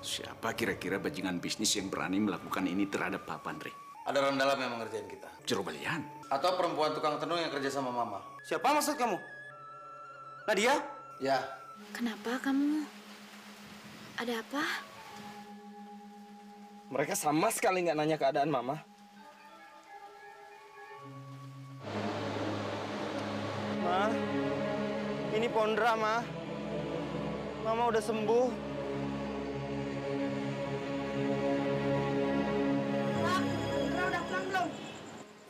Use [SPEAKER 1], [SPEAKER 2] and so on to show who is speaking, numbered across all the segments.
[SPEAKER 1] Siapa kira-kira bajingan bisnis yang berani melakukan ini terhadap Papa, Andre?
[SPEAKER 2] Ada orang dalam yang mengerjain kita.
[SPEAKER 1] Jero balian.
[SPEAKER 2] Atau perempuan tukang tenung yang kerja sama Mama.
[SPEAKER 3] Siapa maksud kamu? Nadia?
[SPEAKER 2] Ya.
[SPEAKER 4] Kenapa kamu? Ada apa?
[SPEAKER 3] Mereka sama sekali nggak nanya keadaan Mama. Ma, ini Pondra, Ma. Mama udah sembuh.
[SPEAKER 5] Pondra udah pulang belum?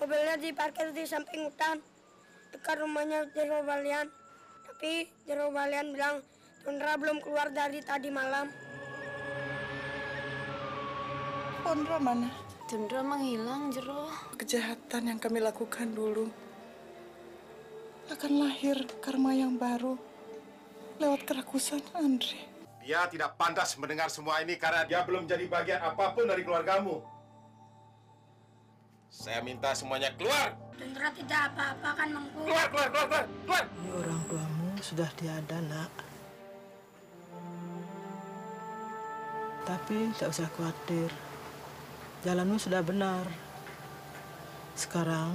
[SPEAKER 5] Mobilnya diparkir di samping hutan, dekat rumahnya Jero Balian. Tapi Jero Balian bilang Pondra belum keluar dari tadi malam.
[SPEAKER 6] Pondra mana?
[SPEAKER 4] Pondra menghilang, Jero.
[SPEAKER 6] Kejahatan yang kami lakukan dulu akan lahir karma yang baru lewat kerakusan Andre.
[SPEAKER 7] Dia tidak pantas mendengar semua ini karena dia belum jadi bagian apapun dari keluargamu. Saya minta semuanya keluar.
[SPEAKER 5] Pondra tidak apa-apa kan, Mangku?
[SPEAKER 7] Keluar, keluar, keluar, keluar, keluar.
[SPEAKER 6] Ini orang tuamu sudah tiada, Nak. Tapi tak usah khawatir. Jalanmu sudah benar. Sekarang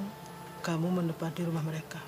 [SPEAKER 6] kamu menempati rumah mereka.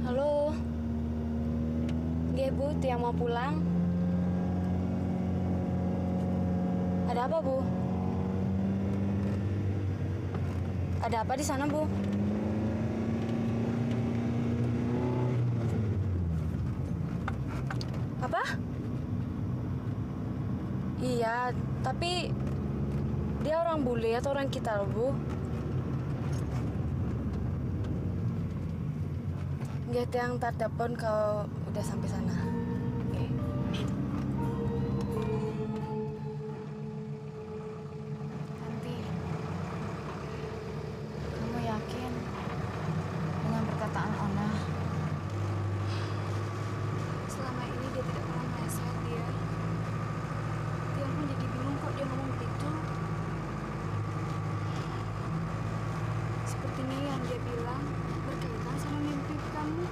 [SPEAKER 4] Halo. Nggih, Bu, Tia mau pulang. Ada apa, Bu? Ada apa di sana, Bu? Apa? Iya, tapi dia orang bule atau orang kita, loh, Bu? Nggak yang telepon kalau udah sampai sana. Oke.
[SPEAKER 8] Tanti, kamu yakin dengan perkataan Ona?
[SPEAKER 4] Selama ini dia tidak pernah nasihat dia. Dia pun jadi bingung kok dia ngomong begitu. Sepertinya yang dia bilang berkaitan sama mimpi kamu.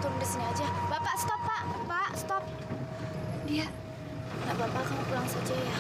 [SPEAKER 8] turun di sini aja. Bapak, stop, Pak. Pak, stop. Dia. Nggak apa-apa, kamu pulang saja ya.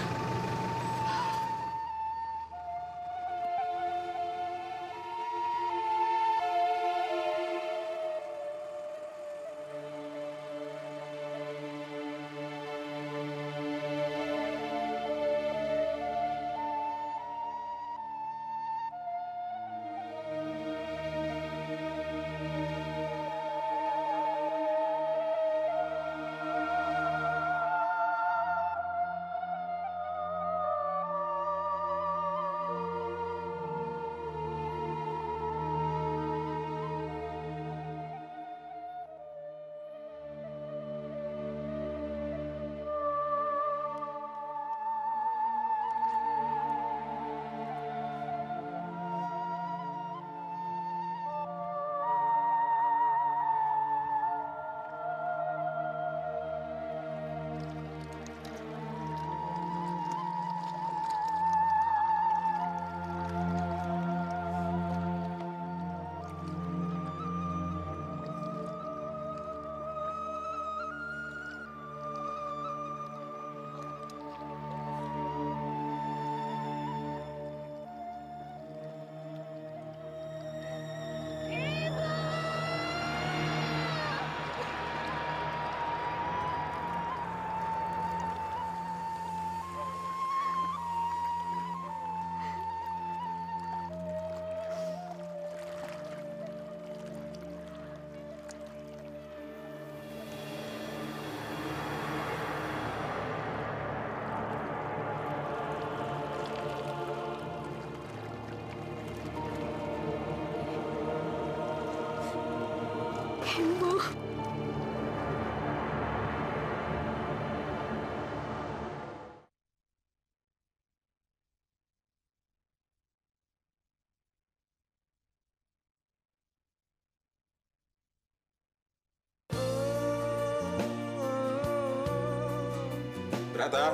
[SPEAKER 7] Brata.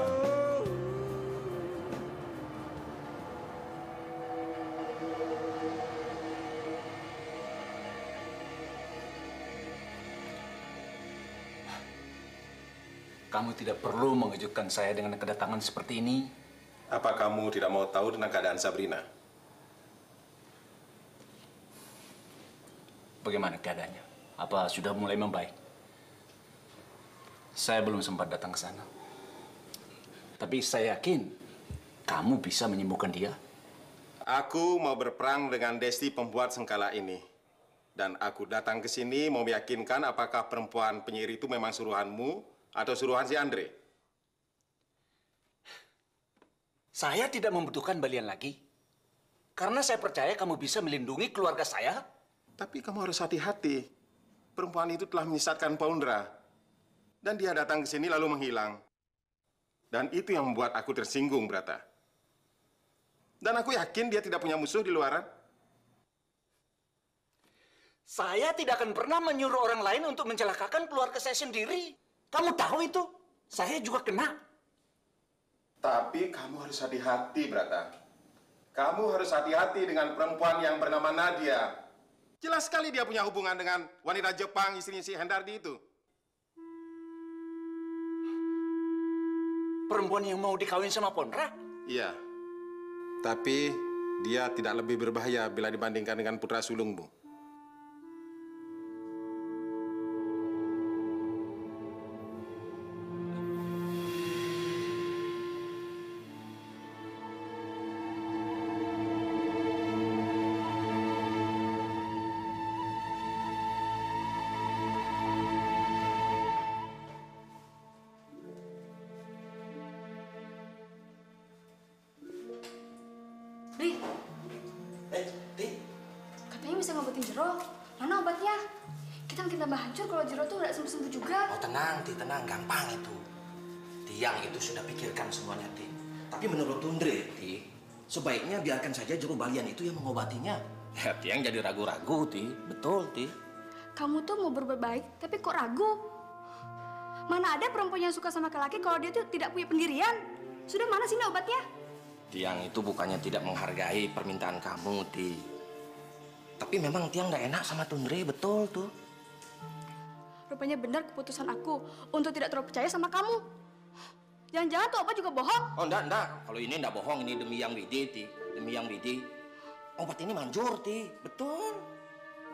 [SPEAKER 1] Kamu tidak perlu mengejutkan saya dengan kedatangan seperti ini.
[SPEAKER 7] Apa kamu tidak mau tahu tentang keadaan Sabrina?
[SPEAKER 1] Bagaimana keadaannya? Apa sudah mulai membaik? Saya belum sempat datang ke sana. Tapi saya yakin kamu bisa menyembuhkan dia.
[SPEAKER 7] Aku mau berperang dengan Desti pembuat sengkala ini. Dan aku datang ke sini mau meyakinkan apakah perempuan penyihir itu memang suruhanmu atau suruhan si Andre.
[SPEAKER 1] Saya tidak membutuhkan balian lagi. Karena saya percaya kamu bisa melindungi keluarga saya.
[SPEAKER 7] Tapi kamu harus hati-hati. Perempuan itu telah menyesatkan Paundra. Dan dia datang ke sini lalu menghilang. Dan itu yang membuat aku tersinggung, Brata. Dan aku yakin dia tidak punya musuh di luaran.
[SPEAKER 1] Saya tidak akan pernah menyuruh orang lain untuk mencelakakan keluarga saya sendiri. Kamu tahu itu? Saya juga kena.
[SPEAKER 7] Tapi kamu harus hati-hati, Brata. Kamu harus hati-hati dengan perempuan yang bernama Nadia. Jelas sekali dia punya hubungan dengan wanita Jepang, istrinya si Hendardi itu.
[SPEAKER 1] Perempuan yang mau dikawin sama Pondra?
[SPEAKER 7] Iya. Tapi dia tidak lebih berbahaya bila dibandingkan dengan putra sulungmu.
[SPEAKER 4] Katanya bisa ngobatin Jero. Mana obatnya? Kita makin tambah hancur kalau Jero tuh nggak sembuh-sembuh juga.
[SPEAKER 9] Oh tenang, Ti, tenang. Gampang itu. Tiang itu sudah pikirkan semuanya, Ti. Tapi menurut Tundre, Ti, sebaiknya biarkan saja Jero Balian itu yang mengobatinya. Ya, Tiang jadi ragu-ragu, Ti. Betul, Ti.
[SPEAKER 4] Kamu tuh mau berbuat baik, tapi kok ragu? Mana ada perempuan yang suka sama laki-laki kalau dia tuh tidak punya pendirian? Sudah mana sini obatnya?
[SPEAKER 9] Tiang itu bukannya tidak menghargai permintaan kamu, Ti. Tapi memang Tiang nggak enak sama Tundre, betul tuh.
[SPEAKER 4] Rupanya benar keputusan aku untuk tidak terlalu percaya sama kamu. Jangan-jangan tuh obat juga bohong.
[SPEAKER 9] Oh, enggak. Kalau ini enggak bohong, ini demi yang Widi, Ti. Demi yang Widi. Obat ini manjur, Ti. Betul.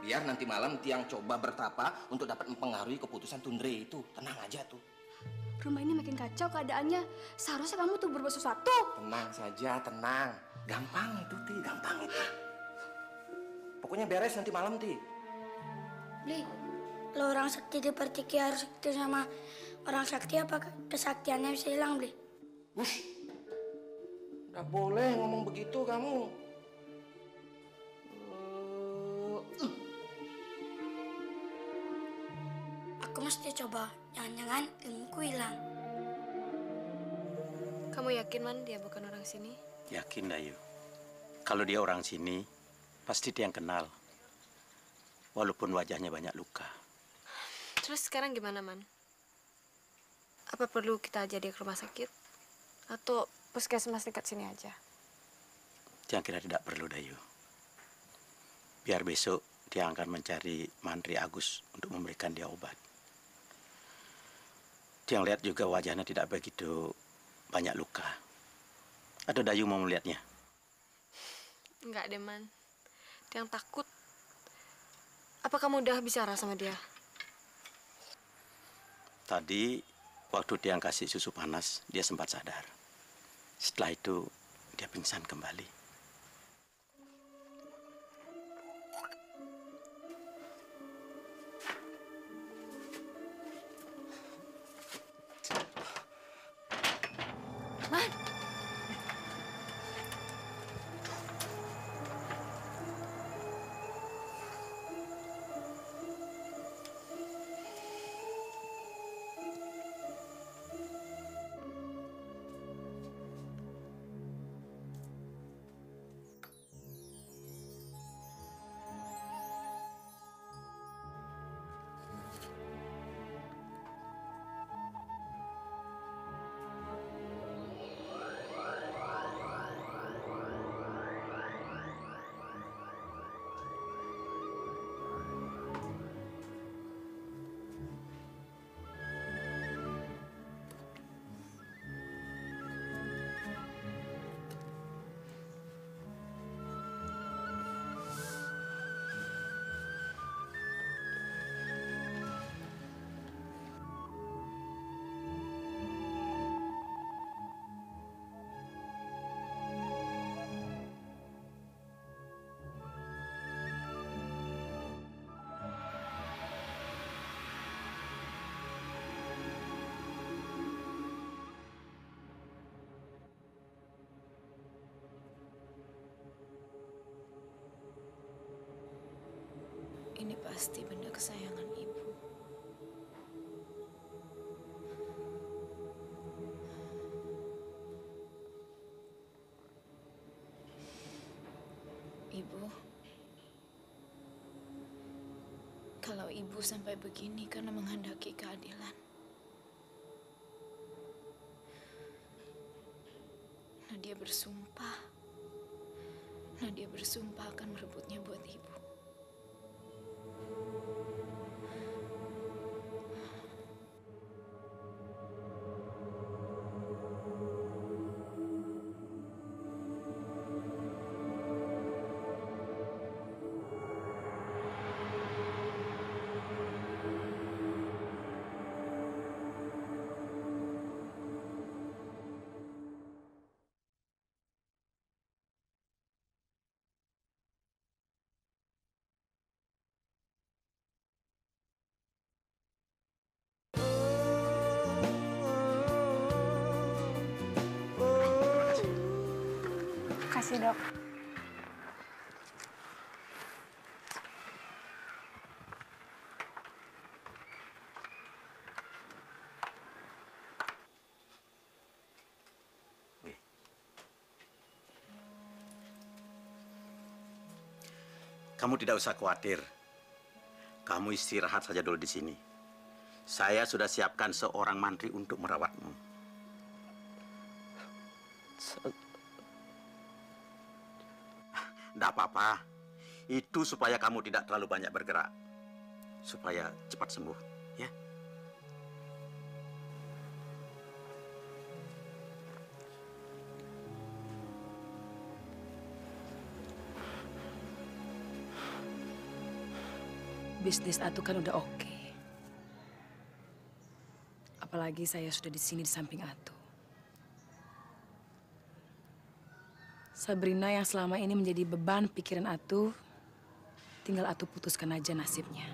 [SPEAKER 9] Biar nanti malam Tiang coba bertapa untuk dapat mempengaruhi keputusan Tundre itu. Tenang aja tuh.
[SPEAKER 4] Rumah ini makin kacau keadaannya. Seharusnya kamu tuh berbuat sesuatu.
[SPEAKER 9] Tenang saja, tenang. Gampang itu, Ti. Gampang itu. Pokoknya beres nanti malam, Ti.
[SPEAKER 5] Bli, lo orang sakti seperti Ki harus sakti sama orang sakti, apa kesaktiannya bisa hilang, Bli?
[SPEAKER 9] Wush. Nggak boleh ngomong begitu kamu.
[SPEAKER 5] Aku mesti coba, jangan-jangan ilmuku hilang.
[SPEAKER 10] Kamu yakin, Man, dia bukan orang sini?
[SPEAKER 1] Yakin, Dayu. Kalau dia orang sini, pasti dia yang kenal. Walaupun wajahnya banyak luka.
[SPEAKER 10] Terus sekarang gimana, Man? Apa perlu kita aja dia ke rumah sakit? Atau puskesmas dekat sini aja?
[SPEAKER 1] Tiang kira tidak perlu, Dayu. Biar besok dia akan mencari Mantri Agus untuk memberikan dia obat. Tiang lihat juga wajahnya tidak begitu banyak luka. Atau Dayu mau melihatnya?
[SPEAKER 10] Enggak deh, Man. Tiang takut. Apa kamu udah bicara sama dia?
[SPEAKER 1] Tadi waktu Tiang kasih susu panas, dia sempat sadar. Setelah itu dia pingsan kembali.
[SPEAKER 10] Man! Ini pasti benda kesayangan ibu. Ibu, kalau ibu sampai begini karena menghendaki keadilan. Nadia bersumpah akan merebutnya buat ibu.
[SPEAKER 4] Makasih, Dok.
[SPEAKER 1] Kamu tidak usah khawatir. Kamu istirahat saja dulu di sini. Saya sudah siapkan seorang mantri untuk merawatmu. Tidak apa-apa. Itu supaya kamu tidak terlalu banyak bergerak. Supaya cepat sembuh, ya.
[SPEAKER 11] Bisnis Atu kan udah oke. Apalagi saya sudah di sini di samping Atu. Sabrina yang selama ini menjadi beban pikiran Atu, tinggal Atu putuskan aja nasibnya.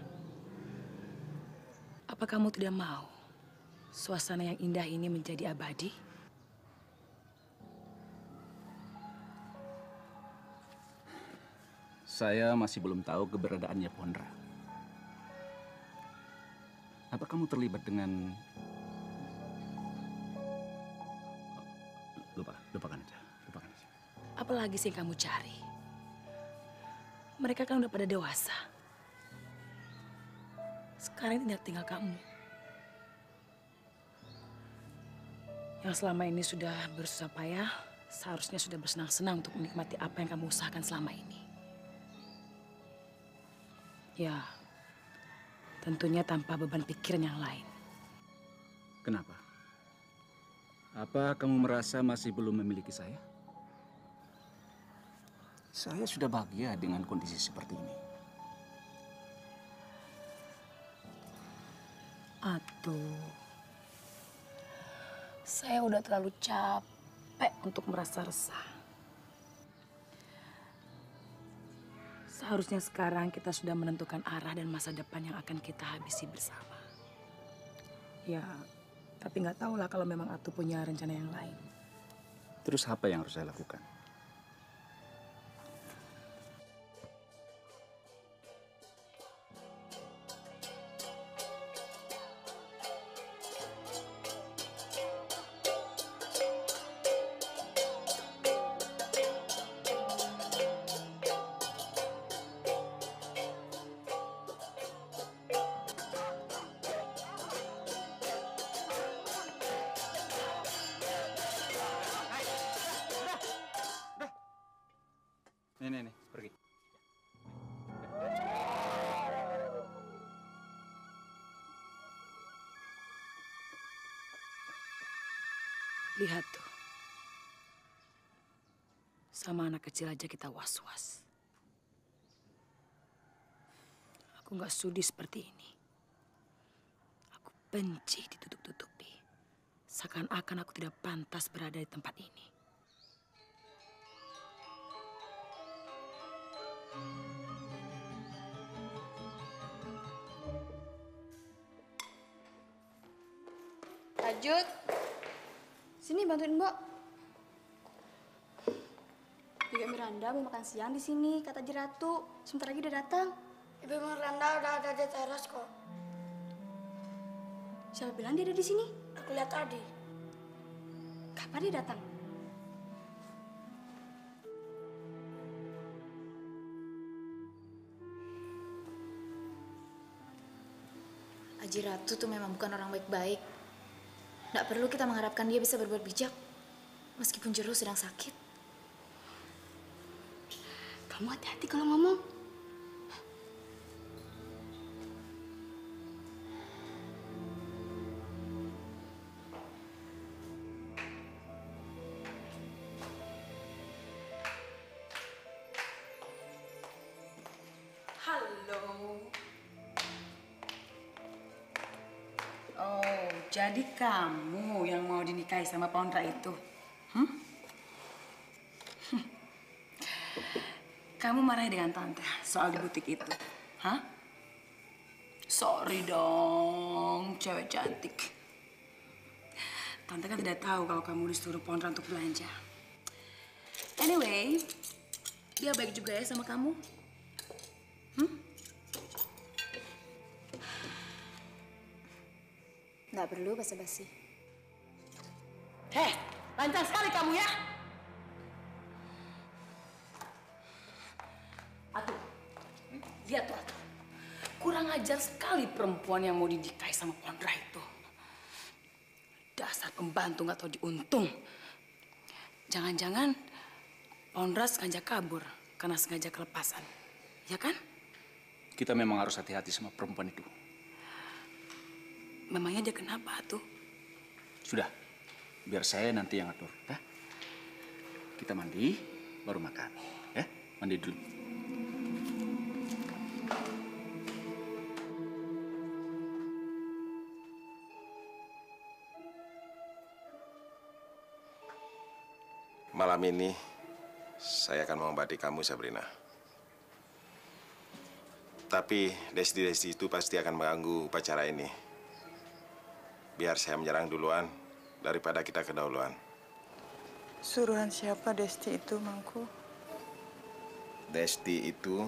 [SPEAKER 11] Apa kamu tidak mau suasana yang indah ini menjadi abadi?
[SPEAKER 12] Saya masih belum tahu keberadaannya Pondra. Apa kamu terlibat dengan... Lupakan aja.
[SPEAKER 11] Apalagi sih yang kamu cari? Mereka kan udah pada dewasa. Sekarang tinggal kamu. Yang selama ini sudah bersusah payah, seharusnya sudah bersenang-senang untuk menikmati apa yang kamu usahakan selama ini. Ya, tentunya tanpa beban pikiran yang lain.
[SPEAKER 12] Kenapa? Apa kamu merasa masih belum memiliki saya? Saya sudah bahagia dengan kondisi seperti ini.
[SPEAKER 11] Aduh, saya udah terlalu capek untuk merasa resah. Seharusnya sekarang kita sudah menentukan arah dan masa depan yang akan kita habisi bersama. Ya, tapi nggak tahu lah kalau memang Atu punya rencana yang lain.
[SPEAKER 12] Terus apa yang harus saya lakukan? Nih, pergi.
[SPEAKER 11] Lihat tuh. Sama anak kecil aja kita was-was. Aku nggak sudi seperti ini. Aku benci ditutup-tutupi. Seakan-akan aku tidak pantas berada di tempat ini.
[SPEAKER 4] Rajut, sini bantuin Mbok. Juga Miranda mau makan siang di sini, kata Jeratu. Sebentar lagi udah datang.
[SPEAKER 5] Ibu Miranda udah ada di teras kok.
[SPEAKER 4] Siapa bilang dia ada di sini?
[SPEAKER 5] Aku lihat tadi.
[SPEAKER 4] Kapan dia datang?
[SPEAKER 8] Haji Ratu tuh memang bukan orang baik-baik. Nggak perlu kita mengharapkan dia bisa berbuat bijak, meskipun Jero sedang sakit.
[SPEAKER 4] Kamu hati-hati kalau ngomong.
[SPEAKER 11] Halo. Oh, jadi kamu yang mau dinikahi sama Pondra itu? Kamu marah dengan Tante soal di butik itu? Hah? Sorry dong, cewek cantik. Tante kan tidak tahu kalau kamu disuruh Pondra untuk belanja. Anyway, dia baik juga ya sama kamu?
[SPEAKER 8] Nggak perlu basa-basi.
[SPEAKER 11] Heh, lancar sekali kamu ya. Atu, lihat tuh Atu. Kurang ajar sekali perempuan yang mau dinikahi sama Pondra itu. Dasar pembantu nggak tahu diuntung. Jangan-jangan Pondra sengaja kabur karena sengaja kelepasan, ya kan?
[SPEAKER 12] Kita memang harus hati-hati sama perempuan itu.
[SPEAKER 11] Memangnya dia kenapa tuh?
[SPEAKER 12] Sudah, biar saya nanti yang atur. Ya? Kita mandi, baru makan. Ya, mandi dulu.
[SPEAKER 7] Malam ini saya akan mengobati kamu, Sabrina. Tapi Desti itu pasti akan mengganggu upacara ini. Biar saya menyerang duluan daripada kita kedahuluan.
[SPEAKER 6] Suruhan siapa Desti itu, Mangku?
[SPEAKER 7] Desti itu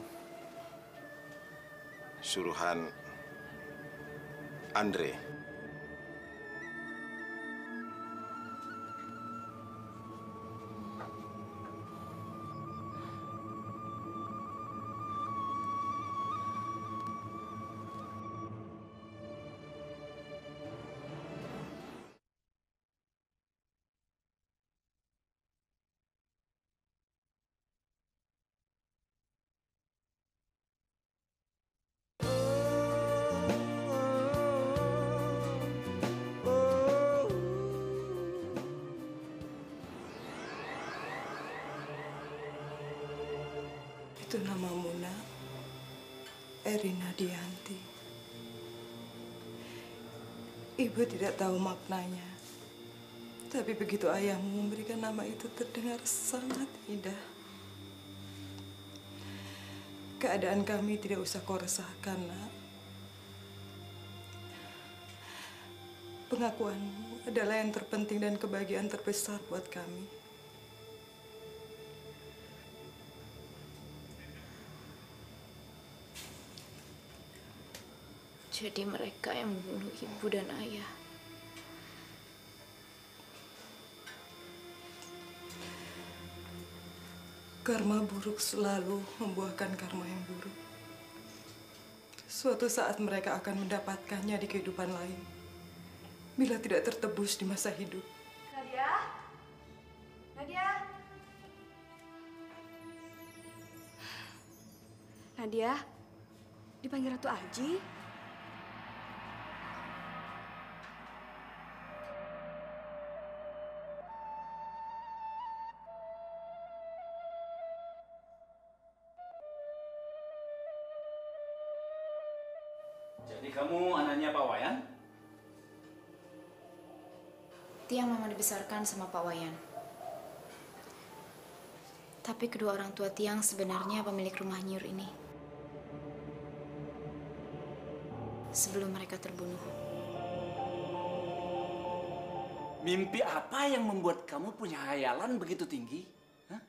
[SPEAKER 7] suruhan Andre.
[SPEAKER 6] Itu namamu, Nak. Erina Dianti. Ibu tidak tahu maknanya. Tapi begitu ayahmu memberikan nama itu terdengar sangat indah. Keadaan kami tidak usah kau resahkan, Nak. Pengakuanmu adalah yang terpenting dan kebahagiaan terbesar buat kami.
[SPEAKER 8] Jadi mereka yang membunuh ibu dan ayah.
[SPEAKER 6] Karma buruk selalu membuahkan karma yang buruk. Suatu saat mereka akan mendapatkannya di kehidupan lain. Bila tidak tertebus di masa hidup.
[SPEAKER 4] Nadia? Nadia? Nadia? Dipanggil Ratu Aji?
[SPEAKER 12] Jadi kamu anaknya Pak Wayan?
[SPEAKER 8] Tiang memang dibesarkan sama Pak Wayan. Tapi kedua orang tua Tiang sebenarnya pemilik rumah Nyur ini. Sebelum mereka terbunuh.
[SPEAKER 12] Mimpi apa yang membuat kamu punya hayalan begitu tinggi? Hah?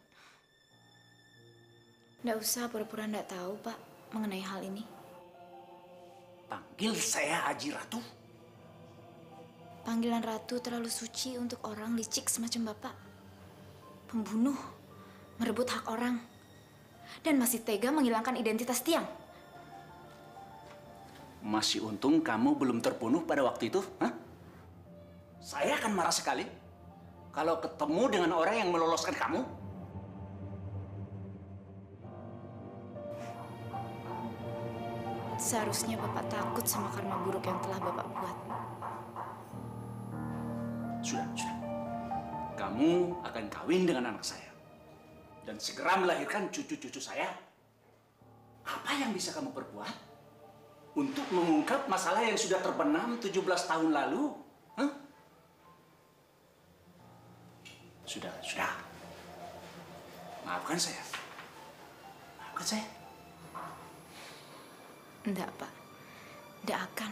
[SPEAKER 8] Nggak usah pura-pura nggak tahu, Pak, mengenai hal ini.
[SPEAKER 12] Panggil saya Haji Ratu.
[SPEAKER 8] Panggilan Ratu terlalu suci untuk orang licik semacam Bapak. Pembunuh, merebut hak orang, dan masih tega menghilangkan identitas Tiang.
[SPEAKER 12] Masih untung kamu belum terbunuh pada waktu itu. Hah? Saya akan marah sekali kalau ketemu dengan orang yang meloloskan kamu.
[SPEAKER 8] Seharusnya Bapak takut sama karma buruk yang telah Bapak buat.
[SPEAKER 12] Sudah. Kamu akan kawin dengan anak saya. Dan segera melahirkan cucu-cucu saya. Apa yang bisa kamu perbuat untuk mengungkap masalah yang sudah terbenam 17 tahun lalu? Hah? Sudah. Maafkan saya. Maafkan saya.
[SPEAKER 8] Enggak, Pak. Enggak akan.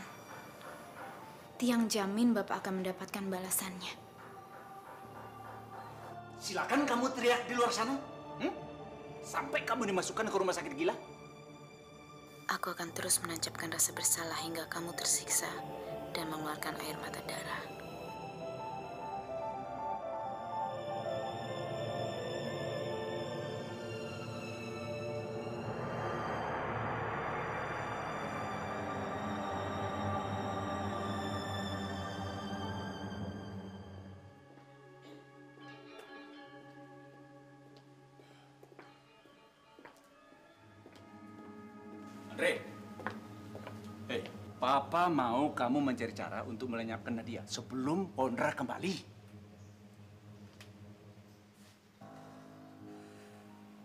[SPEAKER 8] Tiang jamin Bapak akan mendapatkan balasannya.
[SPEAKER 12] Silakan kamu teriak di luar sana. Sampai kamu dimasukkan ke rumah sakit gila.
[SPEAKER 8] Aku akan terus menancapkan rasa bersalah hingga kamu tersiksa dan mengeluarkan air mata darah.
[SPEAKER 12] Andre, Papa mau kamu mencari cara untuk melenyapkan Nadia sebelum Pondra kembali.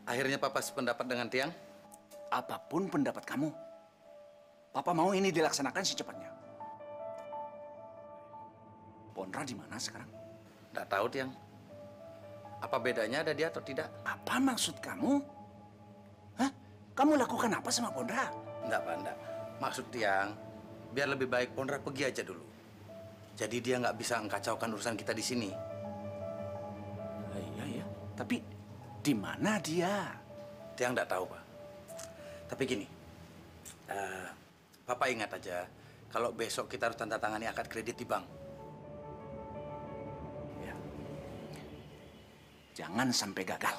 [SPEAKER 2] Akhirnya Papa sependapat dengan Tiang?
[SPEAKER 12] Apapun pendapat kamu, Papa mau ini dilaksanakan secepatnya. Pondra di mana sekarang?
[SPEAKER 2] Nggak tahu, Tiang. Apa bedanya ada dia atau tidak?
[SPEAKER 12] Apa maksud kamu? Hah? Kamu lakukan apa sama Pondra?
[SPEAKER 2] Enggak, Pak, enggak. Maksud Tiang, biar lebih baik Pondra pergi aja dulu. Jadi dia nggak bisa mengkacaukan urusan kita di sini.
[SPEAKER 12] Iya, ya. Tapi di mana dia?
[SPEAKER 2] Tiang nggak tahu, Pak. Tapi gini, Papa ingat aja, kalau besok kita harus tanda tangani akad kredit di bank.
[SPEAKER 12] Ya. Jangan sampai gagal.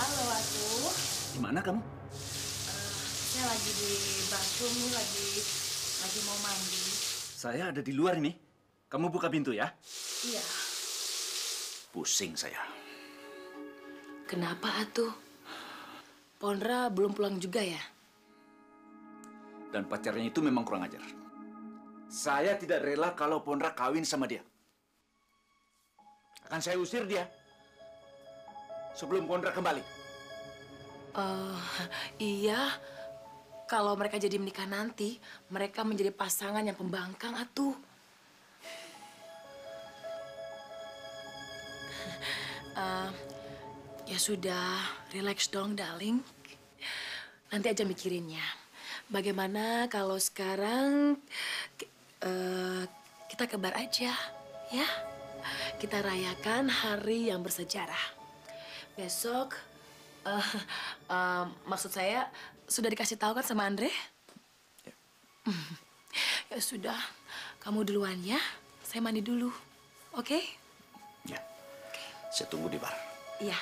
[SPEAKER 11] Halo, Atu.
[SPEAKER 12] Di mana kamu?
[SPEAKER 11] Saya lagi di bathroom nih, lagi mau mandi.
[SPEAKER 12] Saya ada di luar ini. Kamu buka pintu ya.
[SPEAKER 11] Iya.
[SPEAKER 12] Pusing saya.
[SPEAKER 11] Kenapa, Atu? Pondra belum pulang juga ya?
[SPEAKER 12] Dan pacarnya itu memang kurang ajar. Saya tidak rela kalau Pondra kawin sama dia. Akan saya usir dia sebelum Pondra kembali.
[SPEAKER 11] Iya. Kalau mereka jadi menikah nanti, mereka menjadi pasangan yang pembangkang, Atu. Ya sudah, relax dong, darling. Nanti aja mikirinnya. Bagaimana kalau sekarang kita ke bar aja, ya? Kita rayakan hari yang bersejarah. Besok, maksud saya sudah dikasih tahu kan sama Andre?
[SPEAKER 12] Ya.
[SPEAKER 11] Ya sudah, kamu duluan ya. Saya mandi dulu, oke?
[SPEAKER 12] Ya, saya tunggu di bar.
[SPEAKER 11] Iya.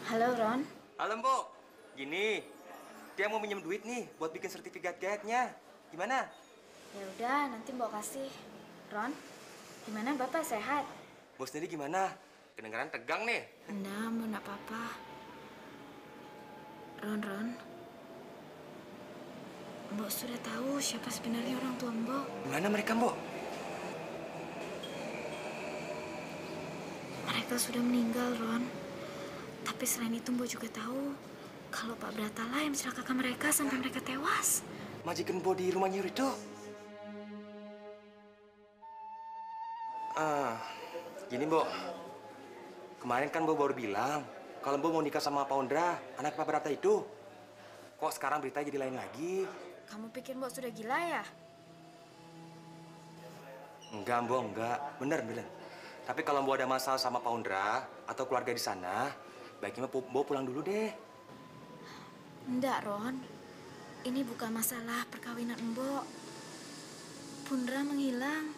[SPEAKER 8] Halo, Ron.
[SPEAKER 3] Halo, Mbok. Gini, dia mau minjem duit nih buat bikin sertifikat guide-nya. Gimana?
[SPEAKER 8] Ya udah, nanti Mbok kasih. Ron, gimana Bapak sehat?
[SPEAKER 3] Bos sendiri gimana? Kedengaran tegang nih.
[SPEAKER 8] Enggak, Mbok, enggak apa-apa. Ron. Mbok sudah tahu siapa sebenarnya orang tua Mbok.
[SPEAKER 3] Gimana mereka, Mbok?
[SPEAKER 8] Mereka sudah meninggal, Ron. Tapi selain itu Mbok juga tahu kalau Pak Bratala yang mencelakakan mereka sampai mereka tewas.
[SPEAKER 3] Majikan Mbok di rumahnya itu. Gini, Mbok. Kemarin kan Mbok baru bilang kalau Mbok mau nikah sama Pondra, anak Pak Brata itu. Kok sekarang berita jadi lain lagi?
[SPEAKER 8] Kamu pikir Mbok sudah gila ya?
[SPEAKER 3] Enggak, Mbok, enggak. Bener. Tapi kalau Mbok ada masalah sama Pondra atau keluarga di sana, baiknya Mbok pulang dulu deh.
[SPEAKER 8] Enggak, Ron. Ini bukan masalah perkawinan Mbok. Pondra menghilang.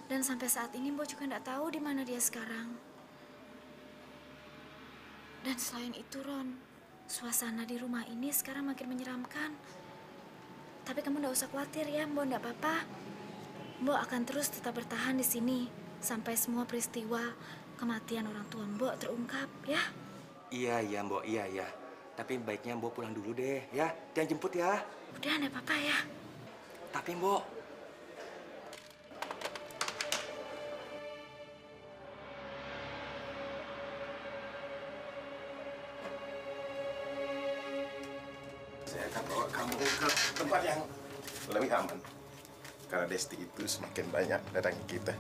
[SPEAKER 8] Dan sampai saat ini Mbok juga enggak tahu di mana dia sekarang. Dan selain itu, Ron, suasana di rumah ini sekarang makin menyeramkan. Tapi kamu enggak usah khawatir ya, Mbok, enggak apa-apa. Mbok akan terus tetap bertahan di sini sampai semua peristiwa kematian orang tua Mbok terungkap, ya?
[SPEAKER 3] Iya, Mbok, iya. Tapi baiknya Mbok pulang dulu deh, ya. Jangan jemput ya.
[SPEAKER 8] Udah, enggak apa-apa ya.
[SPEAKER 3] Tapi Mbok,
[SPEAKER 7] saya akan bawa kamu ke tempat yang lebih aman. Karena Desti itu semakin banyak datangi kita.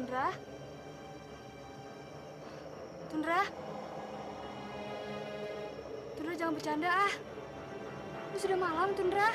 [SPEAKER 4] Tundra? Tundra? Tundra jangan bercanda ah. Ini sudah malam, Tundra.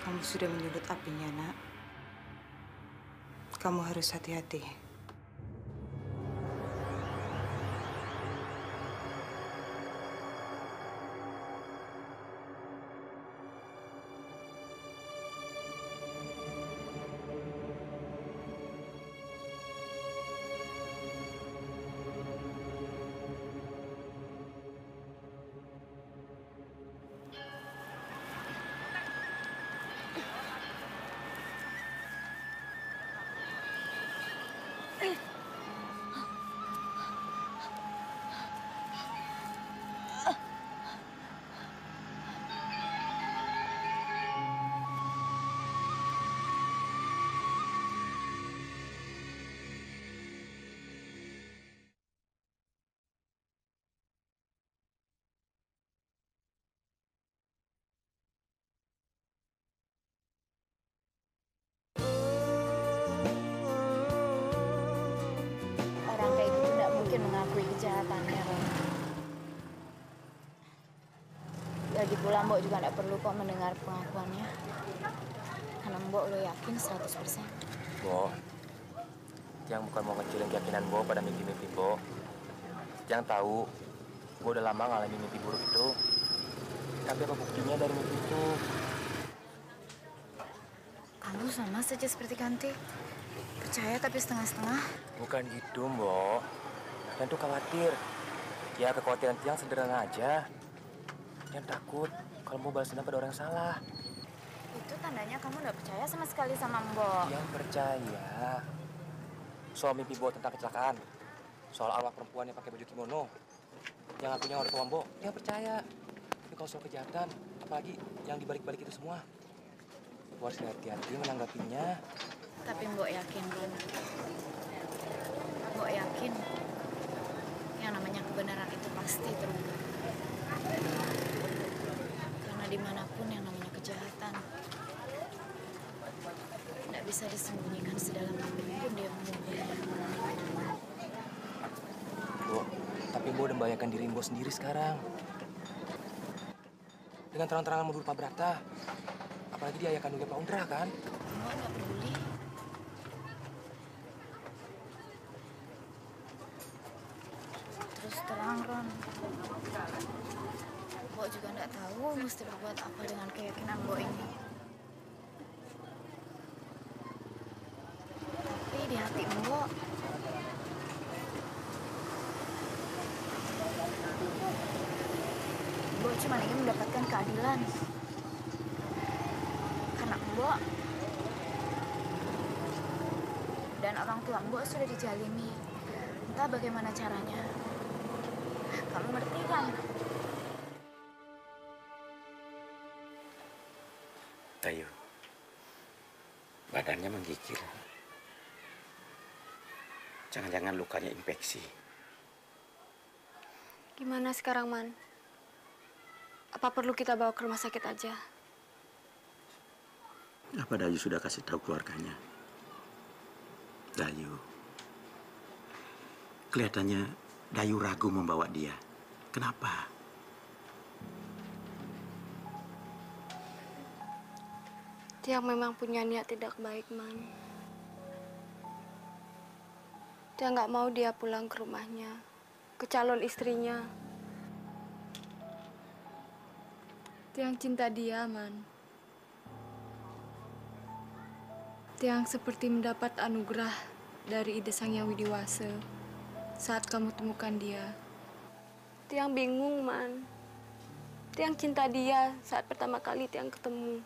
[SPEAKER 6] Kamu sudah menyulut apinya, nak. Kamu harus hati-hati.
[SPEAKER 8] Orang kayak gitu nggak mungkin mengakui kejahatannya, Ron. Lagi pula Mbok juga nggak perlu kok mendengar pengakuannya. Karena Mbok lo yakin 100%.
[SPEAKER 3] Bo, Tiang bukan mau ngecilin keyakinan Bo pada mimpi-mimpi Bo. Tiang tahu, Bo udah lama ngalamin mimpi buruk itu. Tapi apa buktinya dari mimpi itu?
[SPEAKER 8] Kamu sama saja seperti Kanti. Percaya tapi setengah-setengah.
[SPEAKER 3] Bukan gitu, Bo. Tiang tuh khawatir. Ya, kekhawatiran Tiang sederhana aja. Tiang takut kalau mau balas dendam pada orang yang salah.
[SPEAKER 8] Itu tandanya kamu nggak percaya sama sekali sama Mbok.
[SPEAKER 3] Tiang percaya. Soal mimpi Bo tentang kecelakaan. Soal arwah perempuan yang pakai baju kimono. Yang akunya orang tua Bo, Tiang percaya. Tapi kalau soal kejahatan, apalagi yang dibalik-balik itu semua, Bo harus hati-hati menanggapinya.
[SPEAKER 8] Tapi Mbok yakin, Ron. Mbok yakin yang namanya kebenaran itu pasti terungkap. Karena dimanapun yang namanya kejahatan tidak bisa disembunyikan sedalam apapun dia mengubahnya.
[SPEAKER 3] Bo, tapi Bo udah membahayakan diri Bo sendiri sekarang. Dengan terang-terangan menuduh Pak Brata. Apalagi dia ayah kandungnya Pak Undra, kan?
[SPEAKER 8] Mbok nggak peduli. Terus terang, Ron. Mbok juga nggak tahu mesti berbuat apa dengan keyakinan Mbok ini. Tapi di hati Mbok, cuma ingin mendapatkan keadilan. Karena Mbok dan orang tua Mbok sudah dijalimi. Entah bagaimana caranya. Kamu ngerti kan?
[SPEAKER 1] Dayu, badannya menggigil. Jangan-jangan lukanya infeksi.
[SPEAKER 10] Gimana sekarang, Man? Apa perlu kita bawa ke rumah sakit aja?
[SPEAKER 1] Apa Dayu sudah kasih tahu keluarganya? Dayu, kelihatannya Dayu ragu membawa dia. Kenapa?
[SPEAKER 10] Tiang memang punya niat tidak baik, Man. Tiang nggak mau dia pulang ke rumahnya, ke calon istrinya. Tiang cinta dia, Man. Tiang seperti mendapat anugerah dari Ide Sang Yang Widiwasa saat kamu temukan dia. Tiang bingung, Man. Tiang cinta dia saat pertama kali Tiang ketemu.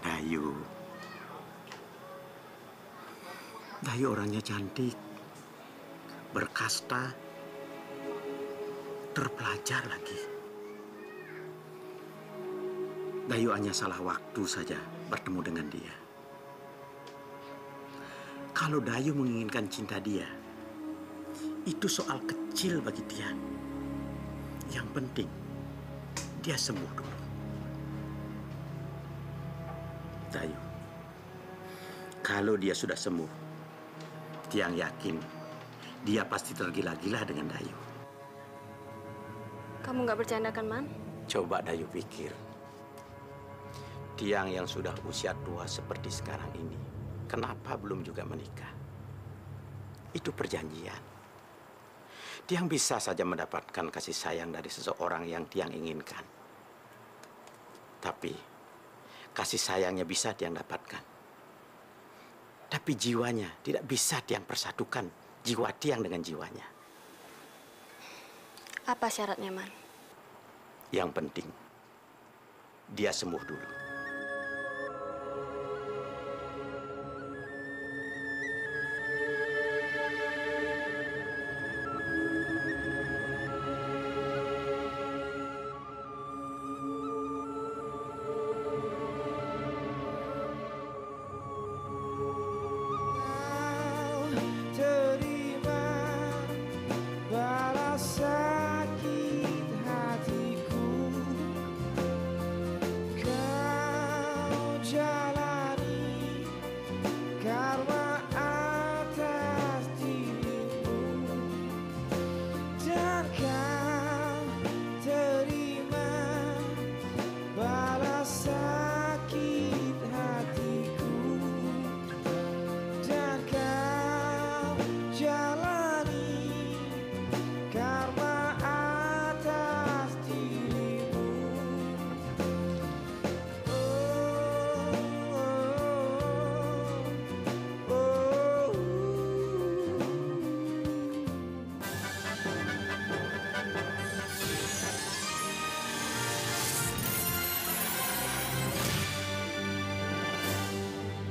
[SPEAKER 1] Dayu. Dayu orangnya cantik, berkasta, terpelajar lagi. Dayu hanya salah waktu saja bertemu dengan dia. Kalau Dayu menginginkan cinta dia, itu soal kecil bagi dia. Yang penting, dia sembuh dulu. Dayu, kalau dia sudah sembuh, Tiang yakin dia pasti tergila-gila dengan Dayu.
[SPEAKER 10] Kamu nggak bercanda kan, Man?
[SPEAKER 1] Coba Dayu pikir, Tiang yang sudah usia tua seperti sekarang ini, kenapa belum juga menikah? Itu perjanjian. Tiang bisa saja mendapatkan kasih sayang dari seseorang yang Tiang inginkan. Tapi kasih sayangnya bisa Tiang dapatkan. Tapi jiwanya tidak bisa Tiang persatukan jiwa Tiang dengan jiwanya.
[SPEAKER 10] Apa syaratnya, Man?
[SPEAKER 1] Yang penting, dia sembuh dulu.